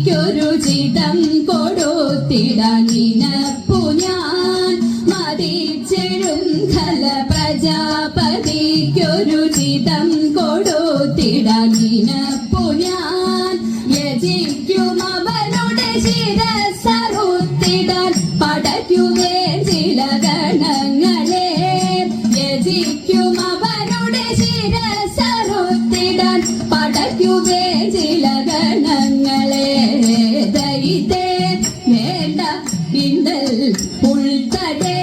ചിതം കൊടുത്തിടാൻ നിനപ്പു ഞാൻ മതിച്ചെഴും ഖല പ്രജാപതിക്കൊരു ചിതം കൊടുത്തിടാൻ നിനപ്പു ഞാൻ യജിക്കും അവനുടെ ശിരസ്സറുത്തിടാൻ പടയ്ക്കുവേ ചില ഗണങ്ങളെ യജിക്കും അവനുടെ ശിരസ്സറുത്തിടാൻ പടയ്ക്കുവേ ചില ഗണങ്ങളെ ദൈതേ വേണ്ട ഇന്നൽ ഉൾത്തടേ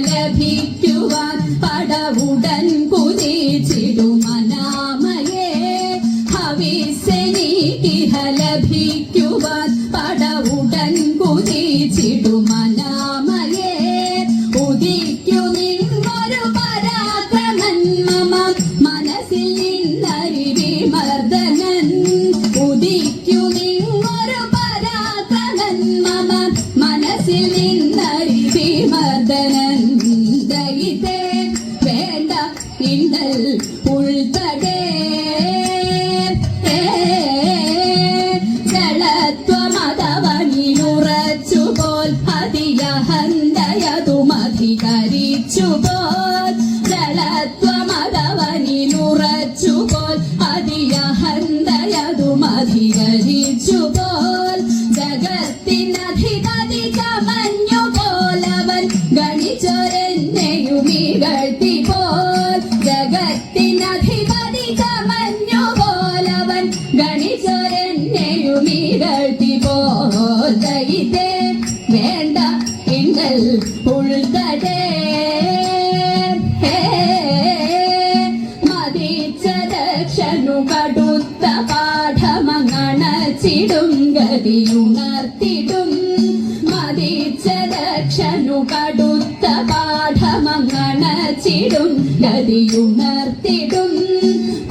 ലഭിക്കുവാൻ പടവുടൻ കുതിച്ചിടുമനാമയേ ഹവിസെനിക്കിഹ ലഭിക്കുവാൻ പടവുടൻ കുതിച്ചിടുമനാമയേ ഉദിക്കുമിന്നൊരു പരാക്രമൻ മമ മനസ്സിൽ നിന്നരിവിമർദ്ദനൻ ഉദിക്കുമിന്നൊരു പരാക്രമൻ മമ മനസ്സിൽ നിന്നരിവിമർദ്ദനൻ ദൈതേ വേണ്ട ഇന്നൽ ഉൾത്തടേ ജളത്വമതവനിലുറച്ചുപോൽ അതിയഹന്തയതുമധികരിച്ചുപോൽ ജളത്വമതവനിലുറച്ചുപോൽ അതിയഹന്തയതുമധികരിച്ചുപോൽ ജഗത്തിനധിപതി ചമഞ്ഞുപോലവൻ ഗണിച്ചൊരെന്നെയുമികഴ്ത്തിപ്പോൽ ജഗത്തിനധിപതി ചമഞ്ഞുപോലവൻ ഗണിച്ചൊരെന്നെയുമികഴ്ത്തിപ്പോൽ ദൈതേ വേണ്ട ഇന്നൽ ഉൾത്തടേ മതിച്ച ദക്ഷനു കടുത്ത പാഠമങ്ങണച്ചിടും ഗതിയുണർത്തിടും മതിച്ച ദക്ഷനു കടുത്ത പാഠമങ്ങണച്ചിടും ഗതിയുണർത്തിടും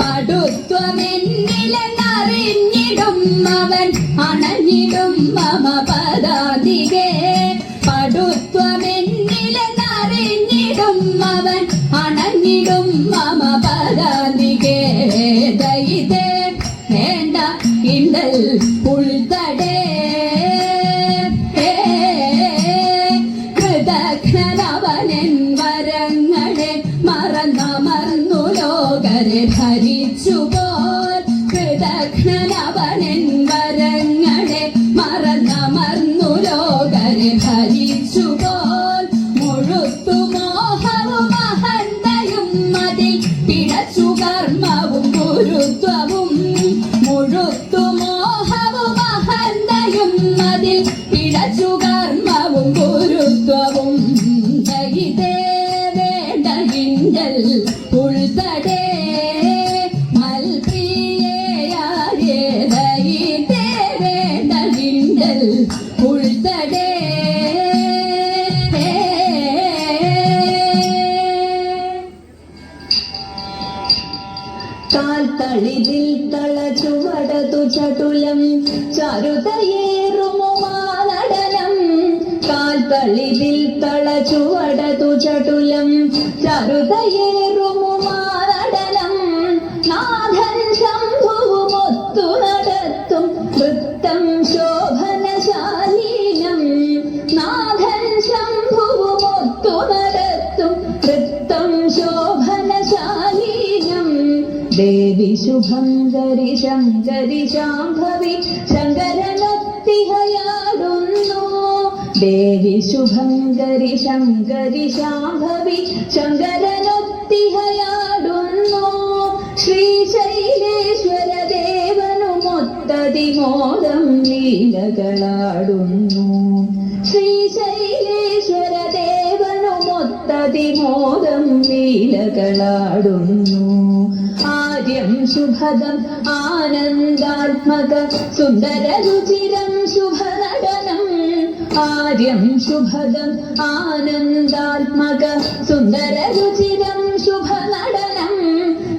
പടുത്വമെന്നിലെന്നറിഞ്ഞിടും അവൻ അണഞ്ഞിടും മമ പദാതികേ പടുത്വമെന്നിലെന്നറിഞ്ഞിടും അവൻ അണഞ്ഞിടും മമ പദാതികേ ദൈതേ വേണ്ട ഇന്നൽ ഉൾത്തടേ കൃതഘ്നവനൻ വരങ്ങളെ മറന്നമർന്നു ലോകരെ ഭരിച്ചുപോൽ കൃതഘ്നവനൻ വരങ്ങളെ മറന്നമർന്നു ലോകരെ ഭരിച്ചുപോൽ മുഴുത്തു മോഹവും അഹന്തയും അതിൽ പിഴച്ചു കർമ്മവും ഗുരുത്വവും മുഴുത്തു മോഹവും അഹന്തയും അതിൽ പിഴച്ചു കർമ്മവും ഗുരുത്വവും ദൈതേ വേണ്ട ഇന്നൽ ഉൾത്തടേ മൽപ്രിയയാരേ ദൈതേ വേണ്ട ഇന്നൽ ഉൾത്തടേ കാൽത്തളിതിൽ തളച്ചുവടതു ചടുലം ചരുതയേറുമുമാനടനം കാൽത്തളിതിൽ തളച്ചുവടതു ചടുലം ചരുതയേറുമുമാനടനം നാഥൻ ശംഭുവുമൊത്തു നടത്തും വൃത്തം ശോഭനശാലീനം നാഥൻ ശംഭുവുമൊത്തു നടത്തും വൃത്തം ശോഭനശാലീനം ദേവി ശുഭങ്കരി ശങ്കരി ശാംഭവി ശങ്കരനൊത്തിഹയാടുന്നു ദേവി ശുഭങ്കരി ശങ്കരി ശാംഭവി ശങ്കരനൊത്തിഹയാടുന്നു ശ്രീശൈലേശ്വര ദേവനുമൊത്തതിമോദം ലീലകളാടുന്നു ശ്രീശൈലേശ്വര ദേവനുമൊത്തതിമോദം ലീലകളാടുന്നു ആര്യം ശുഭദം ആനന്ദാത്മക സുന്ദരരുചിരം ശുഭനടനം ആര്യം ശുഭദം ആനന്ദാത്മക സുന്ദരരുചിരം ശുഭനടനം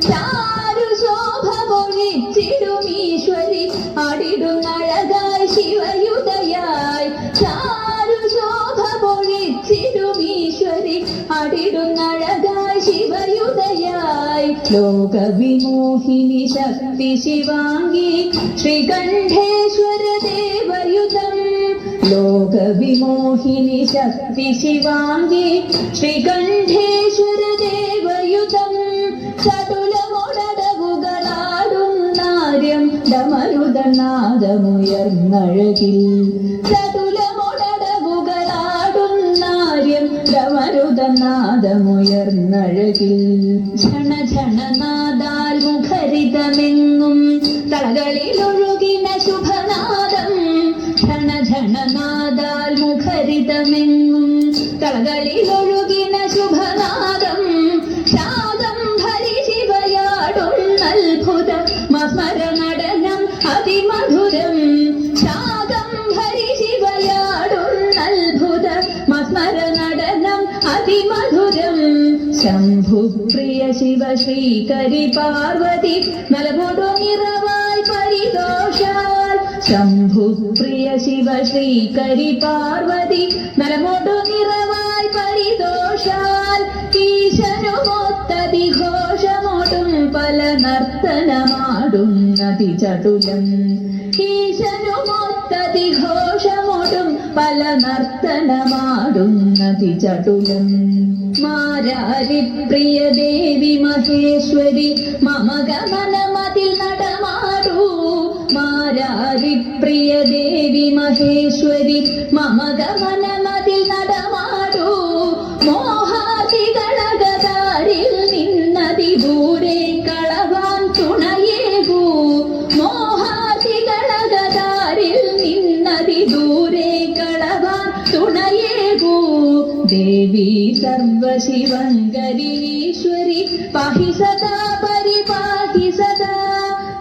ചാരു ശോഭ പൊഴിച്ചിടുമീശ്വരി ആടിടുന്നഴകായി ശിവയുദയായി ചാരു ശോഭ പൊഴിച്ചിടുമീശ്വരി ആടിടുന്നഴകായി ശിവയുദയായി ലോകവിമോഹിനി ശക്തി ശിവാംഗി ശ്രീകണ്ഠേശ്വര ദേവയുതം ലോകവിമോഹിനി ശക്തി ശിവാംഗി ശ്രീകണ്ഠേശ്വര ദേവയുതം ചതുലമൊടവുകളാടും നാര്യം ഡമരുതനാദമുയർന്നഴകിൽ ചതുലമൊടവുകളാടും നാര്യം ഡമരുതനാദമുയർന്നഴകിൽ ക്ഷണ ക്ഷണനാദാൽ മുഖരിതമെങ്ങും തളകളിലൊഴുകിന ശുഭനാദം ക്ഷണ ക്ഷണനാദാൽ മുഖരിതമെങ്ങും തളകളിലൊഴുകിന ശുഭനാദം ശാകംഭരി ശിവയാടും അത്ഭുത മസ്മര നടനം അതിമധുരം ശാകംഭരി ശിവയാടും അത്ഭുത മസ്മര നടനം അതിമധുരം ശംഭുപ്രിയ ശിവ ശ്രീകരി പാർവതി നലമൊടു നിറവായി പരിദോഷാൽ ശംഭുപ്രിയ ശിവ ശ്രീകരി പാർവതി നലമൊടു നിറവായി പരിദോഷാൽ ഈശനുമൊത്തതി ഘോഷമോടും പല നർത്തനമാടും അതിചടുലം ഈശനുമൊത്തതി ഘോഷമോടും പല നർത്തനമാടും അതിചടുലം മാരാരി പ്രിയ ദേവി മഹേശ്വരി മമ ഗമനമതിൽ നടമാടൂ മാരാരി പ്രിയ ദേവി മഹേശ്വരി മമ ഗമനമതിൽ നടമാടൂ മോഹാതികളകതാരിൽ നിന്നതി ദൂരെ കളവാൻ തുണയേകൂ മോഹാതികളകതാരിൽ നിന്നതി ദൂരെ കളവാൻ തുണയേകൂ ദേവി സർവശിവങ്കരീശ്വരി പാഹി സദാ പരിപാഹി സദാ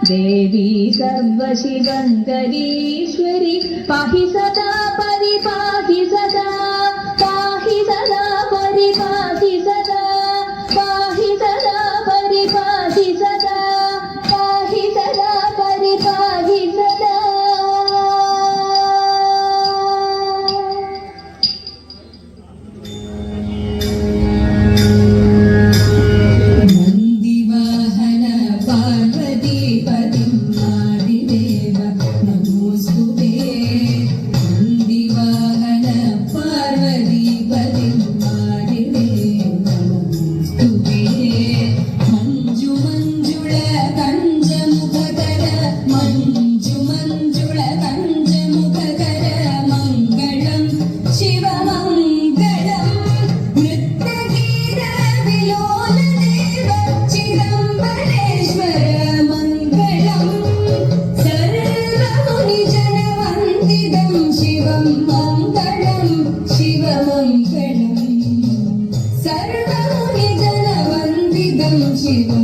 ദേവി സർവശിവങ്കരീശ്വരി പാഹി സദാ പരിപാഹി സദാ പാഹി സദാ പരിപാഹി സദാ പാഹി സദാ പരിപാഹി സദാ പാഹി സദാ പരിപാഹി സദാ. സർവമുനി ജനവന്ദിതം ശിവം